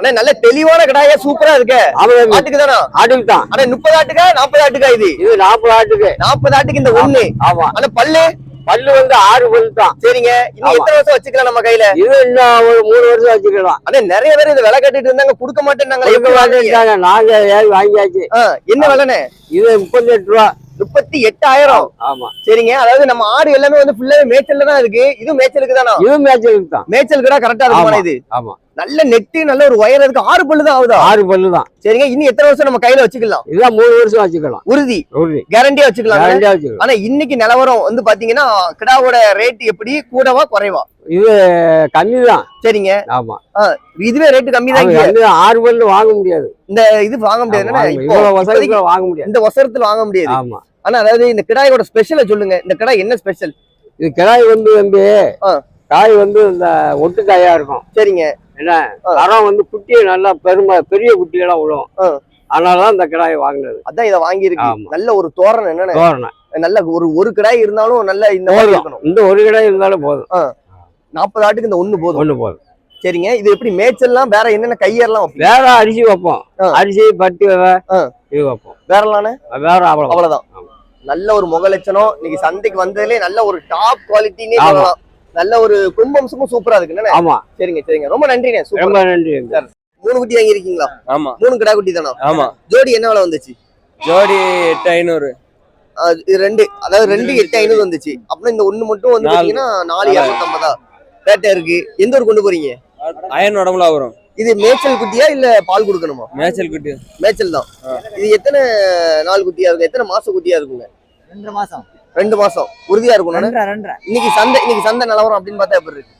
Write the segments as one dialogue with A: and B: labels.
A: ஆனா நல்ல தெளிவான கடாயா சூப்பரா இருக்கு. ஆட்டுக்கு தானா?
B: ஆட்டுக்கு தான்.
A: ஆனா 30 ஆட்டுக்கா 40 ஆட்டுக்கா? இது
B: 40 ஆட்டுக்கு.
A: 40 ஆட்டுக்கு இந்த ஒண்ணு.
B: ஆமா.
A: ஆனா பல்லு
B: பல்லு வந்து 6 பல்லு தான்.
A: சரிங்க. இன்னும் எத்தனை வருஷம் வச்சுக்கலாம் நம்ம கையில?
B: இது இன்னும் ஒரு 3 வருஷம் வச்சுக்கலாம்.
A: அதே நிறைய பேர் இதை விலை கட்டிட்டு இருந்தாங்க, கொடுக்க மாட்டேன்னாங்க.
B: நாங்க வாங்கியாச்சு.
A: என்ன விலைன்னு?
B: இது 38 ரூபா.
A: 38,000.
B: ஆமா.
A: சரிங்க. அதாவது நம்ம ஆடு எல்லாமே வந்து ஃபுல்லாவே மேய்ச்சல்ல தான் இருக்கு. இது மேய்ச்சலுக்கு தானா?
B: இது மேய்ச்சலுக்கு தான்.
A: மேய்ச்சலுக்கு தான் கரெக்டா இருக்குமா இது? ஆமா. நல்ல நெட்டு, நல்ல ஒரு ஒயர் இருக்கு. 6 பல்லு தான் ஆகுதா?
B: 6 பல்லு தான்.
A: சரிங்க. இன்னும் எத்தனை வருஷம் நம்ம கையில வச்சுக்கலாம்?
B: இதுதான் 3 வருஷம் வச்சுக்கலாம்.
A: உறுதி கேரண்டியா வச்சுக்கலாம்.
B: கேரண்டியா வச்சுக்கலாம்.
A: ஆனா இன்னைக்கு நிலவரம் வந்து பாத்தீங்கன்னா கிடாவோட ரேட் எப்படி, கூடவா குறைவா?
B: இது கம்மி தான்.
A: சரிங்க.
B: ஆமா.
A: இதுவே ரேட் கம்மி தான்.
B: 6 பல்லு வாங்க முடியாது.
A: இந்த இது வாங்க முடியாது.
B: இப்போ வாங்க முடியாது.
A: இந்த வசரத்துல வாங்க முடியாது.
B: ஆமா.
A: ஆனா அதாவது இந்த கிடாயோட ஸ்பெஷலை சொல்லுங்க. இந்த கிடாய் என்ன ஸ்பெஷல்?
B: இது கிடாய் வந்து காய் வந்து இந்த ஒட்டு காயா இருக்கும்.
A: சரிங்க.
B: என்ன தரம் வந்து குட்டியை நல்லா பெரிய குட்டிகளா விழும். அதனாலதான் இந்த கிடாயை வாங்கினது.
A: அதான் இதை வாங்கியிருக்கு. நல்ல ஒரு தோரணை. என்னன்னு தோரணை நல்ல ஒரு கிடாய் இருந்தாலும் நல்ல இந்த
B: ஒரு கிடாய் இருந்தாலும் போதும்.
A: 40 ஆட்டுக்கு இந்த ஒண்ணு போதும். சரிங்க. இது எப்படி மேய்ச்சல்லாம் வேற என்னென்ன கையெல்லாம்
B: வேற அரிசி வைப்போம். அரிசி பட்டி இது வைப்போம். வேற
A: அவ்வளவுதான். நல்ல ஒரு முகலட்சணம். இன்னைக்கு சந்தைக்கு வந்ததுலயே நல்ல ஒரு டாப் குவாலிட்டினே சொல்லலாம். நல்ல ஒரு கும்பம்சமும் சூப்பரா இருக்கு.
B: ஆமா.
A: சரிங்க. ரொம்ப நன்றிண்ணே.
B: ரொம்ப நன்றி.
A: 3 குட்டி வாங்கிருக்கீங்களா?
C: ஆமா.
A: 3 கிடா குட்டி தானா?
C: ஆமா.
A: ஜோடி என்ன விலை வந்துச்சு?
C: ஜோடி 8,500.
A: இது 2, அதாவது 2 8,500 வந்துச்சு. அப்புறம் இந்த ஒண்ணு மட்டும் வந்து பாத்தீங்கன்னா 4,250 ரேட்டா இருக்கு. எந்த ஊர் கொண்டு போறீங்க?
C: அயன் உடம்புல வரும்.
A: இது மேய்ச்சல் குட்டியா இல்ல பால் கொடுக்கணுமா?
C: மேய்ச்சல் குட்டி.
A: மேய்ச்சல் தான். இது எத்தனை நாள் குட்டியா இருக்கு? எத்தனை மாச குட்டியா இருக்குங்க?
D: 2 மாசம்.
A: 2 மாசம் உறுதியா இருக்கும். இன்னைக்கு சந்தை நிலவரம் அப்படின்னு பார்த்தா எப்படி இருக்கு?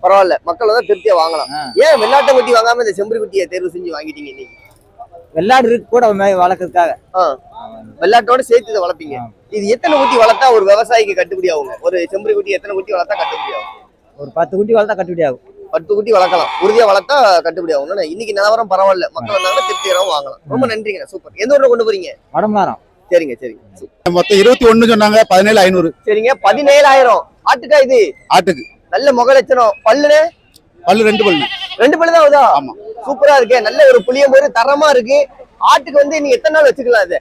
A: பரவாயில்ல. மக்கள் வந்து திருப்தியா வாங்கலாம். ஏன் வெள்ளாட்டை குட்டி வாங்காம இந்த செம்பரி குட்டியை தேர்வு செஞ்சு வாங்கிட்டீங்க? இன்னைக்கு
D: வெள்ளாடு இருக்கு கூட வளர்க்கறதுக்காக.
A: வெள்ளாட்டோட சேர்த்து இதை வளர்ப்பீங்க. இது எத்தனை குட்டி வளர்த்தா ஒரு விவசாயிக்கு கட்டுப்படி ஆகுங்க? ஒரு செம்பரி குட்டி எத்தனை குட்டி வளர்த்தா கட்டுப்படி ஆகும்?
D: ஒரு 10 குட்டி வளர்த்தா கட்டுப்படி ஆகும்.
A: 10 குட்டி வளர்க்கலாம். உறுதியா வளர்த்தா கட்டுப்படி ஆகும். இன்னைக்கு நிலவரம் பரவாயில்ல. மக்கள் வந்தாங்கன்னா திருப்திகரமா வாங்கலாம். ரொம்ப நன்றிங்க. சூப்பர். எந்த ஊர்ல கொண்டு போறீங்க?
D: வடமரம்.
A: சரிங்க.
E: மொத்தம் 21 சொன்னாங்க. 17,500.
A: சரிங்க. 17,000 ஆட்டுக்கா? இது ஆட்டுக்கு நல்ல முகலட்சணம். பல்லு
E: 2 பல்லு.
A: 2 பல்லு தான் ஆகுதா?
E: ஆமா.
A: சூப்பரா இருக்கு. நல்ல ஒரு புளியம்போரு தரமா இருக்கு. ஆட்டுக்கு வந்து நீங்க எத்தனை நாள் வச்சுக்கலாம்? இது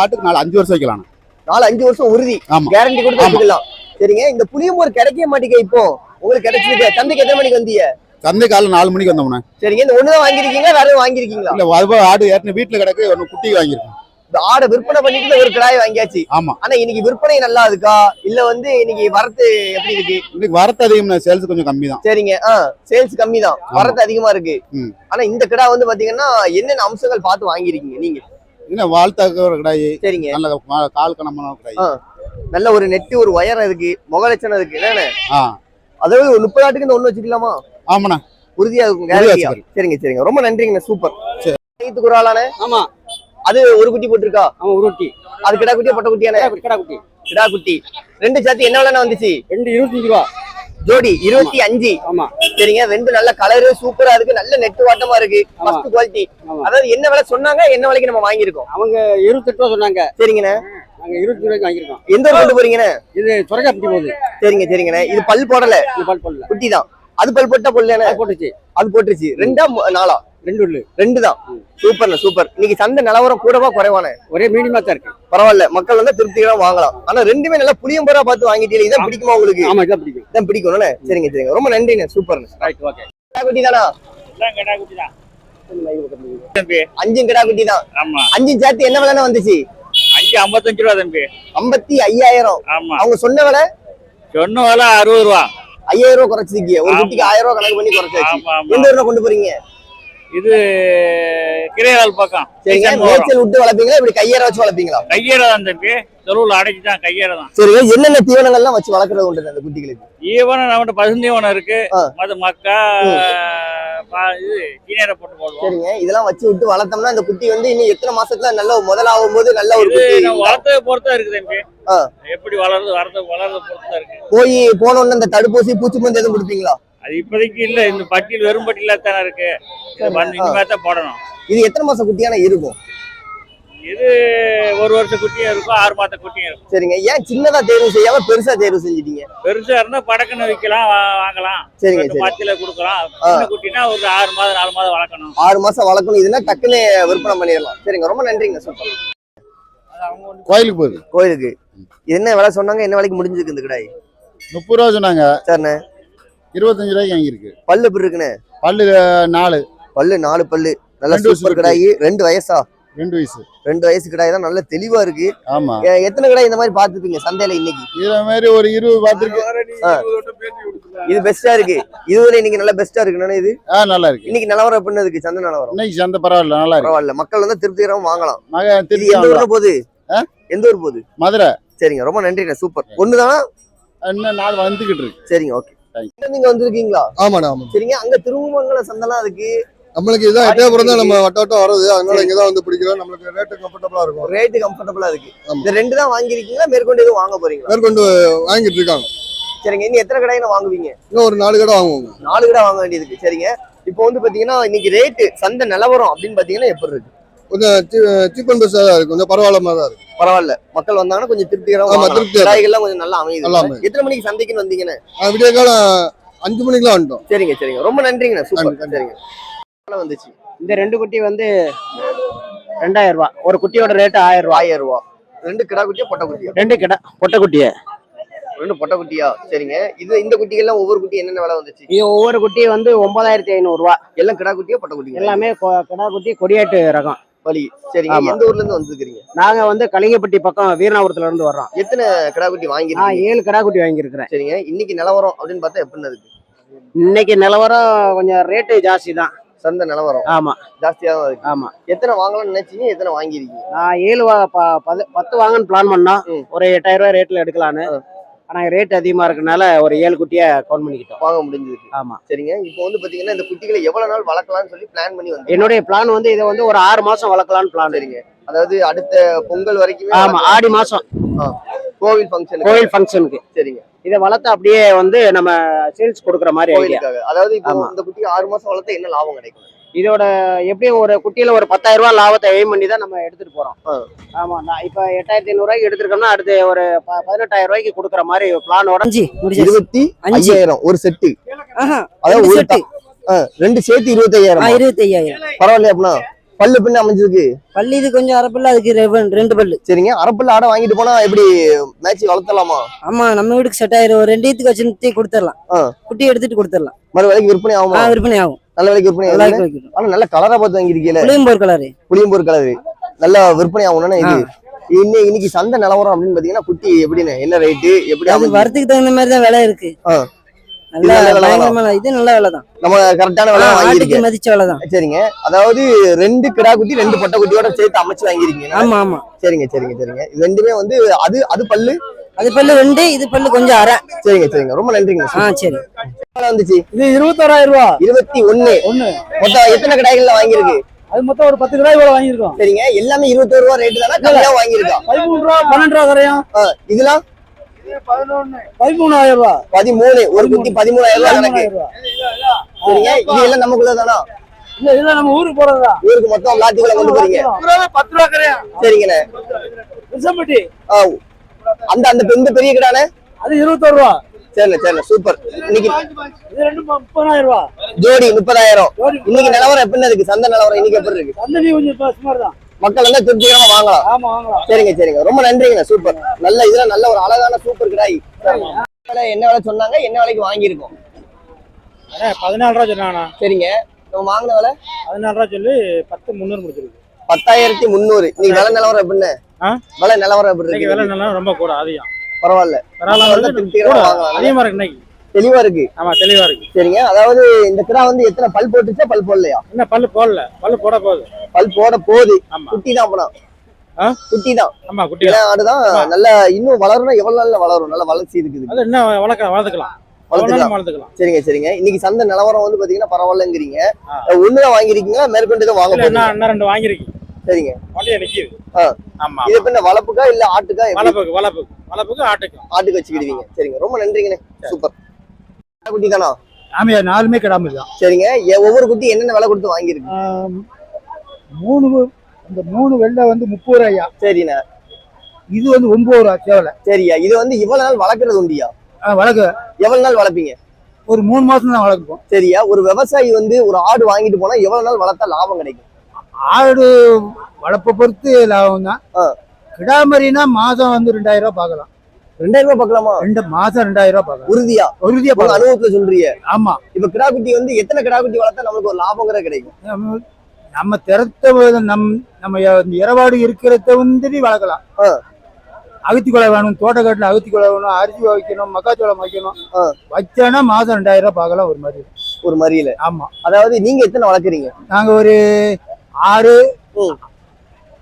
E: ஆட்டுக்கு 4-5 வருஷம் வைக்கலாம்.
A: 4-5 வருஷம் உறுதி கேரண்டி கொடுத்து வச்சுக்கலாம். சரிங்க. இந்த புளியம்போர் கிடைக்க மாட்டேங்க. இப்போ உங்களுக்கு கிடைச்சிருக்கு. சந்தைக்கு எத்தனை மணிக்கு வந்தீங்க?
E: சந்தை காலைல 4 மணிக்கு வந்தோம்னா.
A: சரிங்க. இந்த ஒண்ணுதான் வாங்கிருக்கீங்க? வேற எதுவும் வாங்கிருக்கீங்களா?
E: இல்ல, அது ஆடு ஏற்கனவே வீட்டுல கிடக்கு. ஒரு குட்டி வாங்கிருக்கோம்.
A: இந்த ஆடை விற்பனை பண்ணிட்டு ஒரு கிடாய் வாங்கியாச்சு.
E: ஆமா.
A: ஆனா இன்னைக்கு விற்பனை நல்லா இருக்கா இல்ல வந்து இன்னைக்கு வரத்து எப்படி இருக்கு?
E: இன்னைக்கு வரத்து அதிகம், சேல்ஸ் கொஞ்சம் கம்மி தான்.
A: சரிங்க. சேல்ஸ் கம்மி தான், வரத்து அதிகமா இருக்கு. ஆனா இந்த கிடா வந்து பாத்தீங்கன்னா என்னென்ன அம்சங்கள் பார்த்து வாங்கிருக்கீங்க நீங்க?
E: என்ன வாழ்த்தாக்க ஒரு கிடாய்.
A: சரிங்க.
E: நல்ல கால் கணமான கிடாய்.
A: நல்ல ஒரு நெட்டு, ஒரு ஒயரம் இருக்கு, முகலட்சணம் இருக்கு. என்னன்னு அதாவது ஒரு 30 ஆட்டுக்கு இந்த ஒண்ணு வச்சுக்கலாமா?
E: ஆமாண்ணா.
A: உறுதியா இருக்கும். சரிங்க. ரொம்ப நன்றிங்க. சூப்பர். ஒரு ஆளானே.
B: ஆமா.
A: அது ஒரு குட்டி போட்டுருக்கா?
B: ஆமா, ஒரு குட்டி.
A: அது கிடா குட்டியா பொட்டை குட்டியானே? கிடா குட்டி. 2 சேர்த்து என்ன விலைன்னு வந்துச்சு?
B: 25 ரூபா
A: ஜோடி. 25.
B: ஆமா.
A: சரிங்க. 2 நல்ல கலரு சூப்பரா இருக்கு. நல்ல நெட்டு வாட்டமா இருக்கு. First quality. அதாவது என்ன விலை சொன்னாங்க, என்ன விலைக்கு நம்ம வாங்கியிருக்கோம்?
B: அவங்க 28 ரூபா சொன்னாங்க.
A: சரிங்கண்ணே.
B: நாங்க 20 ரூபாய்க்கு வாங்கியிருக்கோம்.
A: எந்த ஊர் கொண்டு போறீங்கண்ணே?
B: இது சுரக்காப்பட்டி போகுது.
A: சரிங்கண்ணே. இது பல் போடல?
B: இது பல் போடல.
A: குட்டி தான். அது பல் போட்டா போடலையானே?
B: போட்டுச்சு.
A: அது போட்டுருச்சு. 2 2 தான். சூப்பர். இன்னைக்கு சந்தை நிலவரம் கூடவா குறைவானே?
B: ஒரே மீடியமா தான் இருக்கு.
A: பரவாயில்ல. மக்கள் வந்து திருப்திகரமா வாங்கலாம். ஆனா ரெண்டுமே நல்லா புளியம்பரா பார்த்து வாங்கிட்டீங்க. இதான் பிடிக்குமா உங்களுக்கு?
B: ஆமா, இதான் பிடிக்கும்.
A: இதான் பிடிக்கும்ல. சரிங்க. ரொம்ப நன்றிண்ணே. சூப்பர்ண்ணே.
B: Right, okay.
A: கிடா குட்டி தானா?
B: கிடா குட்டி தான்.
A: 5 கிடா குட்டி தான்.
C: ஆமா.
A: 5 சேர்த்து என்ன விலைன்னு வந்துச்சு?
C: 55 ரூபா தம்பி.
A: 55,000.
C: ஆமா.
A: அவங்க சொன்ன விலை?
C: சொன்ன விலை 60 ரூபா.
A: 5,000 ரூபா குறைச்சிருக்கீங்க. ஒரு குட்டிக்கு 1000 ரூபா கணக்கு பண்ணி குறைச்சாச்சு. எந்த ஊர்ல கொண்டு போறீங்க?
C: இது கிரையால் பக்கம்.
A: சரிங்க. மேய்ச்சல் விட்டு வளர்ப்பீங்களா இப்படி கையேற வச்சு வளர்ப்பீங்களா?
C: கையேற தான் தம்பி. தெருவில் அடைச்சுதான் கையேற தான்.
A: சரிங்க. என்னென்ன தீவனங்கள்லாம் வச்சு வளர்க்கறது உண்டு அந்த குட்டிகளுக்கு?
C: ஈவனம் நம்மகிட்ட பசுந்தீவனம் இருக்கு. மது மக்கா இது சீனியரை போட்டு போடுவோம்.
A: சரிங்க. இதெல்லாம் வச்சு விட்டு வளர்த்தோம்னா இந்த குட்டி வந்து இன்னும் எத்தனை மாசத்துல நல்ல முதலாகும் போது நல்ல ஒரு குட்டி
C: வளர்த்ததை பொறுத்தா இருக்கு தம்பி. எப்படி வளருது வரது பொறுத்தா இருக்கு.
A: போனோன்னு இந்த தடுப்பூசி பூச்சி மருந்து எதுவும் கொடுப்பீங்களா?
C: அது இப்போதைக்கு இல்ல. இந்த பட்டியல் வெறும் பட்டியலா தானே இருக்கு. இனிமே தான் போடணும்.
A: இது எத்தனை மாசம் குட்டியான இருக்கும்?
C: இது ஒரு வருஷம் குட்டியும் இருக்கும், 6 மாத குட்டியும் இருக்கும்.
A: சரிங்க. ஏன் சின்னதா தேர்வு செய்யாம பெருசா தேர்வு செஞ்சுட்டீங்க?
C: பெருசா இருந்தா படக்குன்னு விற்கலாம், வாங்கலாம்.
A: சரிங்க சரி.
C: மத்தியில கொடுக்கலாம். சின்ன குட்டினா ஒரு 6 மாதம் 4 மாதம் வளர்க்கணும்.
A: 6 மாசம் வளர்க்கணும், இதுன்னா டக்குன்னு விற்பனை பண்ணிடலாம். சரிங்க, ரொம்ப நன்றிங்க. சூப்பர்.
E: கோயிலுக்கு போகுது.
A: கோயிலுக்கு என்ன விலை சொன்னாங்க, என்ன விலைக்கு முடிஞ்சிருக்கு இந்த கிடாய்?
E: 30 ரூபா சொன்னாங்க.
A: சரிண்ணே.
E: 25 ரூபாய்க்கு வாங்கியிருக்கு.
A: பல்லு எப்படி இருக்குண்ணே?
E: பல்லு 4.
A: பல்லு 4 பல்லு. நல்ல சூப்பர் கிடாய். 2 வயசா?
E: 2 வயசு.
A: 2 வயசு கிடாய் தான், நல்ல தெளிவா இருக்கு.
E: ஆமா.
A: எத்தனை கிடாய் இந்த மாதிரி பாத்துப்பீங்க சந்தையில இன்னைக்கு?
E: இத மாதிரி ஒரு 20 பார்த்திருக்கு.
A: இது பெஸ்டா இருக்கு. இதுவரை இன்னைக்கு நல்ல பெஸ்டா இருக்குண்ணே. இது
E: நல்லா இருக்கு.
A: இன்னைக்கு நிலவரம் எப்படி இருக்கு? சந்தை நிலவரம்
E: இன்னைக்கு சந்தை பரவாயில்ல, நல்லா இருக்கு.
A: பரவாயில்ல. மக்கள் வந்து திருப்திகரமா வாங்கலாம். இது
E: திருப்பி
A: எந்த ஊர்ல போகுது? எந்த ஊர் போகுது?
E: மதுரை.
A: சரிங்க, ரொம்ப நன்றிண்ணே. சூப்பர். ஒண்ணுதானா?
E: இன்னும் 4 வந்துகிட்டு இருக்கு.
A: சரிங்க, ஓகே. நீங்க வந்திருக்கீங்களா?
F: ஆமாண்ணா ஆமா.
A: சரிங்க. அங்க திருமங்கலம் சந்தைலாம் இருக்கு.
F: நம்மளுக்கு இதான் எட்டயபுரம் தான் நம்ம வட்டம் வர்றது, அதனால இங்கதான் வந்து பிடிக்கிறோம். நம்மளுக்கு ரேட்டு கம்ஃபர்டபுளா இருக்கும்.
A: ரேட்டு கம்ஃபர்டபுளா இருக்கு. இந்த 2 தான் வாங்கிருக்கீங்களா? மேற்கொண்டு எதுவும் வாங்க போறீங்களா?
F: மேற்கொண்டு வாங்கிட்டு இருக்காங்க.
A: சரிங்க. இன்னும் எத்தனை கடையில வாங்குவீங்க?
F: இன்னும் ஒரு 4 கடை வாங்குவாங்க.
A: 4 கடை வாங்க வேண்டியதுக்கு. சரிங்க. இப்போ வந்து பாத்தீங்கன்னா இன்னைக்கு ரேட்டு சந்தை நிலவரம் அப்படின்னு பாத்தீங்கன்னா எப்படி இருக்கு?
F: கொஞ்சம் சீப் அண்ட் பெஸ்டா தான் இருக்கு. கொஞ்சம் பரவாயில்லாம தான் இருக்கு.
A: பரவாயில்ல. மக்கள் வந்தாங்கன்னா கொஞ்சம் திருப்திகரமா
F: ஆமா, திருப்தியா
A: கடைகள்லாம் கொஞ்சம் நல்லா அமையுது.
F: நல்லா அமையுது.
A: எத்தனை மணிக்கு சந்தைக்குன்னு வந்தீங்கன்னு?
F: விடிய காலம் 5 மணிக்கெல்லாம் வந்துட்டோம்.
A: சரிங்க சரிங்க, ரொம்ப நன்றிங்கண்ணா. சூப்பர். சரிங்க. வந்துச்சு.
B: இந்த 2 குட்டி வந்து 2000 ரூபா. ஒரு குட்டியோட ரேட்டு 1000 ரூபா.
A: 1000 ரூபா. 2 கிடா குட்டியா பொட்டை குட்டியா?
B: 2 கிடா பொட்டை குட்டிய.
A: 2 பொட்டை குட்டியா? சரிங்க. இந்த குட்டிகள்லாம் ஒவ்வொரு குட்டி என்னென்ன விலை வந்துச்சு?
B: இது ஒவ்வொரு குட்டி வந்து 9500 ரூபா.
A: எல்லாம் கிடா குட்டியா பொட்டை குட்டியா?
B: எல்லாமே கிடா குட்டி கொடியாட்டு ரகம்.
A: வலி. சரிங்க.
B: ஆமா.
A: எந்த ஊர்ல இருந்து வந்துருக்கீங்க?
B: நாங்க வந்து கலிங்கப்பட்டி பக்கம் வீரநாபுரத்துல இருந்து வர்றோம்.
A: எத்தனை கிடா குட்டி
B: நான்
A: வாங்கிருக்கீங்க?
B: 7 கிடா குட்டி வாங்கியிருக்கிறேன்.
A: சரிங்க. இன்னைக்கு நிலவரம் அப்படின்னு பார்த்தா எப்படி இருக்கு?
B: இன்னைக்கு நிலவரம் கொஞ்சம் ரேட்டு ஜாஸ்தி தான்.
A: சந்தை நிலவரம்
B: ஆமா,
A: ஜாஸ்தியா தான் இருக்கு.
B: ஆமா.
A: எத்தனை வாங்கலாம்னு நினைச்சீங்க? எத்தனை வாங்கிருக்கீங்க?
B: நான் 10 வாங்கன்னு பிளான் பண்ணோம். ஒரு 8000 ரூபாய் ரேட்ல எடுக்கலான்னு. ஆனா ரேட் அதிகமா இருக்கனால ஒரு 7 குட்டியை கவுண்ட் பண்ணிக்கிட்டோம்.
A: வாங்க முடிஞ்சிருக்கு.
B: ஆமா.
A: சரிங்க. இப்போ வந்து பாத்தீங்கன்னா இந்த குட்டிகளை எவ்வளவு நாள் வளர்க்கலாம்னு சொல்லி பிளான் பண்ணி வந்து?
B: என்னுடைய பிளான் வந்து இதை வந்து ஒரு 6 மாசம் வளர்க்கலாம்னு பிளான்.
A: சரிங்க. அதாவது அடுத்த பொங்கல் வரைக்கும்.
B: ஆமா, ஆடி மாசம்
A: கோவில் ஃபங்க்ஷனுக்கு. சரிங்க.
B: இதை வளர்த்து அப்படியே வந்து நம்ம சேல்ஸ் கொடுக்குற மாதிரி ஐடியா.
A: கோயிலுக்காக. அதாவது இப்போ இந்த குட்டி 6 மாசம் வளர்த்தா என்ன லாபம் கிடைக்கும்?
B: இதோட எப்படியும் ஒரு குட்டியில ஒரு 10000 ரூபாய் லாபத்தை எய்ம் பண்ணி தான் நம்ம எடுத்துட்டு போறோம். ஆமா, நான் இப்ப 8500 ரூபாய்க்கு எடுத்திருக்கோம்னா அடுத்து ஒரு 18000 ரூபாய்க்கு கொடுக்குற மாதிரி பிளானோட
A: 25,000 ஒரு செட்டு. அதாவது ஒரு 2 சேர்த்து 25,000.
G: 25,000
A: பரவாயில்லையா? அப்படின்னா பல்லு பின்ன அமைஞ்சிருக்கு.
G: பல்லு இது கொஞ்சம் அரைப்பல்லு, அதுக்கு 2 பல்லு.
A: சரிங்க. அரைப்பல்லு ஆடை வாங்கிட்டு போனா எப்படி மேட்ச் வளர்த்தலாமா?
G: ஆமா, நம்ம வீட்டுக்கு செட் ஆயிரும். ஒரு 2 ஈத்துக்கு வச்சு கொடுத்துடலாம். குட்டி எடுத்துட்டு கொடுத்துடலாம்.
A: மறு விலைக்கு விற்பனை ஆகுமா?
G: விற்பனை ஆகும்.
A: நல்ல விலைக்கு விற்பனை ஆகும். ஆனா நல்ல கலரா பார்த்து வாங்கிருக்கீங்க. புளியம்போர் கலரு நல்ல விற்பனை ஆகும்னா இது. இன்னைக்கு சந்தை நிலவரம் அப்படின்னு பாத்தீங்கன்னா குட்டி எப்படின்னு என்ன ரேட்டு எப்படி?
G: அது வரத்துக்கு தகுந்த மாதிரி தான் விலை இருக்கு. நல்ல இது நல்ல விலை தான்.
A: நம்ம கரெக்டான விலை வாங்கிருக்கீங்க.
G: மதிச்ச விலை தான்.
A: சரிங்க. அதாவது 2 கிடா குட்டி 2 பொட்டை குட்டியோட சேர்த்து அமைச்சு வாங்கிருக்கீங்க.
G: ஆமா ஆமா.
A: சரிங்க சரிங்க சரிங்க. இது ரெண்டுமே வந்து அது பல்லு,
G: அது பல்லு 2, இது பல்லு கொஞ்சம் அரை.
A: சரிங்க சரிங்க, ரொம்ப நன்றிங்க.
G: சரி.
A: வந்துச்சு
D: இது 21,000 ரூபா.
A: 21. மொத்தம் எத்தனை கடாய்கள்ல வாங்கிருக்கு?
D: அது மொத்தம் ஒரு 10 கிடாய் போல வாங்கியிருக்கோம்.
A: சரிங்க. எல்லாமே 21 ரூபா ரேட்டு தானே? கம்மியா வாங்கியிருக்கா?
D: 13 ரூபா 12 ரூபா கரையும்.
A: இதெல்லாம்
D: 13,000 ரூபா.
A: 13. ஒரு குட்டி 13,000 ரூபா கணக்கு. சரிங்க. இது எல்லாம் நமக்குள்ள தானா?
D: இல்ல, இதெல்லாம் நம்ம ஊருக்கு போறதா.
A: ஊருக்கு மொத்தம் லாத்திக்குள்ள கொண்டு போறீங்க.
D: 10 ரூபா கரையும்.
A: சரிங்கண்ணே.
D: விசம்பட்டி.
A: அந்த பெரிய கிடானே
D: அது 21 ரூபா.
A: சரிண்ணே சரிண்ணே, சூப்பர். இன்னைக்கு
D: இது 30,000 ரூபா.
A: ஜோடி 30,000. இன்னைக்கு நிலவரம் எப்படி இருக்கு? சந்தை நிலவரம் இன்னைக்கு எப்படி இருக்கு?
D: சந்தை கொஞ்சம் சுமார் தான்.
A: மக்கள் வந்து திருப்திகரமா வாங்கலாம்.
D: ஆமா, வாங்கலாம்.
A: சரிங்க சரிங்க, ரொம்ப நன்றிங்கண்ணா. சூப்பர். நல்ல இதுல நல்ல ஒரு அழகான சூப்பர் கிடாய். என்ன விலை சொன்னாங்க? என்ன விலைக்கு வாங்கியிருக்கோம்?
D: 14 ரூபா சொன்னாங்கண்ணா.
A: சரிங்க. நம்ம வாங்கின விலை
D: 14 ரூபா சொல்லி 10,300 முடிச்சிருக்கு.
A: 10,300. இன்னைக்கு விலை நிலவரம் எப்படின்னு? விலை நிலவரம் எப்படி இருக்கு?
D: விலை நல்லா ரொம்ப கூட அதிகம்.
A: பரவாயில்ல. திருப்திகரமா வாங்கலாம்.
D: அதிகமா இருக்கு இன்னைக்கு.
A: தெளிவா இருக்கு.
D: ஆமா, தெளிவா இருக்கு.
A: சரிங்க. அதாவது இந்த கிடா வந்து எத்தனை பல் போட்டுச்சா பல் போடலையா?
D: என்ன பல்லு போடல, பல்லு போட போகுது.
A: பல் போட போகுது.
D: ஆமா.
A: குட்டி தான் போனா. குட்டி தான்.
D: ஆமா, குட்டி
A: ஆடுதான். நல்ல இன்னும் வளரணும். எவ்வளவு நாள்ல வளரும்? நல்ல வளர்ச்சி இருக்குது.
D: அது என்ன வளர்த்துக்கலாம்.
A: சரிங்க சரிங்க. இன்னைக்கு சந்தை நிலவரம் வந்து பாத்தீங்கன்னா பரவாயில்லங்கிறீங்க. ஒண்ணுதான் வாங்கிருக்கீங்களா? மேற்கொண்டு தான் வாங்க போறீங்க?
D: இன்னும் 2 வாங்கிருக்கீங்க.
A: சரிங்க.
D: வண்டியை நிக்குது. ஆமா.
A: இது என்ன வளப்புக்கா இல்ல ஆட்டுக்கா?
D: வளப்புக்கு
A: ஆட்டுக்கு வச்சுக்கிடுவீங்க. சரிங்க, ரொம்ப நன்றிங்கண்ணே. சூப்பர். குட்டி தானா?
D: ஆமா, 4மே கிடாம தான்.
A: சரிங்க. ஒவ்வொரு குட்டி என்னென்ன விலை கொடுத்து வாங்கிருக்கு?
H: இந்த 3 வெள்ளை வந்து 30 ரூபாய்யா.
A: சரிண்ணா.
H: இது வந்து 9 ரூபா சேவலை.
A: சரியா, இது வந்து இவ்வளவு நாள் வளர்க்கறது உண்டியா?
H: வளர்க்க
A: எவ்வளவு நாள் வளர்ப்பீங்க?
H: ஒரு 3 மாசம் தான் வளர்ப்போம்.
A: சரியா, ஒரு விவசாயி வந்து ஒரு ஆடு வாங்கிட்டு போனா எவ்வளவு நாள் வளர்த்தா லாபம் கிடைக்கும்?
H: ஆடு வளர்ப்பை பொறுத்து லாபம் தான். கிடாமரினா மாசம் வந்து 2000 ரூபாய் பார்க்கலாம்.
A: 2000 ரூபாய் பார்க்கலாமா?
H: 2 மாசம் 2000 ரூபாய் பார்க்கலாம்.
A: உறுதியா?
H: உறுதியா
A: உங்க அனுபவத்துல சொல்றீங்க?
H: ஆமா.
A: இப்ப கிடாக்குட்டி வந்து எத்தனை கிடாக்குட்டி வளர்த்தா நமக்கு ஒரு லாபங்கிற கிடைக்கும்?
H: நம்ம திறத்த நம்ம இரவாடு இருக்கிறத வந்து வளர்க்கலாம். அகத்தி கொலை வேணும், தோட்டக்காட்டுல அகத்தி கொலை வேணும், அரிசி வைக்கணும், மக்காச்சோளம் வைக்கணும். வச்சானா மாசம் 2000 ரூபாய் பார்க்கலாம் ஒரு மாதிரி.
A: ஒரு மாதிரியில.
H: ஆமா.
A: அதாவது நீங்க எத்தனை வளர்க்குறீங்க?
H: நாங்க ஒரு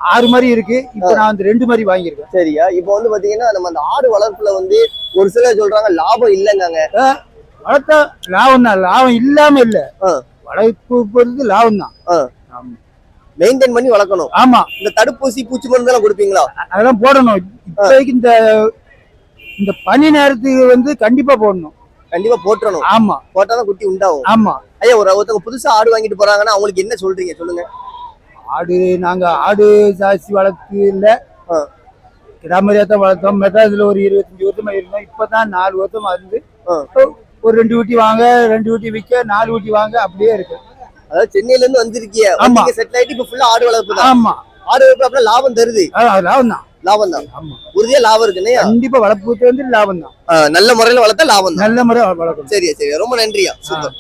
H: 6 மாதிரி இருக்கு. இப்ப நான் வந்து 2 மாதிரி வாங்கியிருக்கேன்.
A: சரியா, இப்ப வந்து பாத்தீங்கன்னா நம்ம அந்த ஆடு வளர்ப்புல வந்து ஒரு சிலர் சொல்றாங்க லாபம் இல்லைங்காங்க.
H: வளர்த்தா லாபம் தான், லாபம் இல்லாம இல்ல. வளர்ப்பு பொறுத்து லாபம் தான்.
A: மெயின்டைன் பண்ணி வளர்க்கணும்.
H: ஆமா.
A: இந்த தடுப்பூசி பூச்சி மருந்து எல்லாம் கொடுப்பீங்களா?
H: அதெல்லாம் போடணும். இப்போதைக்கு இந்த பனி நேரத்துக்கு வந்து கண்டிப்பா போடணும்.
A: கண்டிப்பா போட்டுறணும்.
H: ஆமா.
A: போட்டாதான் குட்டி உண்டாகும்.
H: ஆமா.
A: ஐயா, ஒருத்தவங்க புதுசா ஆடு வாங்கிட்டு போறாங்கன்னா அவங்களுக்கு என்ன சொல்றீங்க சொல்லுங்க?
H: நாங்க ஆடு ஜாஸ்தி வளர்த்து இல்ல, கிடாமரியா தான் வளர்த்தோம். மெட்ராஸ்ல ஒரு 25 வருஷமா இருந்தோம். இப்பதான் 4 வருஷமா இருந்து ஒரு 2 ஊட்டி வாங்க, 2 ஊட்டி விற்க, 4 ஊட்டி வாங்க, அப்படியே இருக்கு.
A: அதாவது சென்னையில இருந்து வந்திருக்கீங்க, செட்டில் ஆயிட்டு இப்ப ஃபுல்லா ஆடு வளர்ப்பு தான்.
H: ஆமா.
A: ஆடு வளர்ப்பு அப்படின்னா லாபம் தருது.
H: லாபம் தான்.
A: லாபம் தான்.
H: ஆமா.
A: உறுதியா லாபம் இருக்குன்னு.
H: கண்டிப்பா வளர்ப்பு வந்து லாபம் தான்.
A: நல்ல முறையில வளர்த்தா லாபம் தான்.
H: நல்ல முறையா வளர்க்கணும்.
A: சரியா, சரியா, ரொம்ப நன்றியா. சூப்பர்.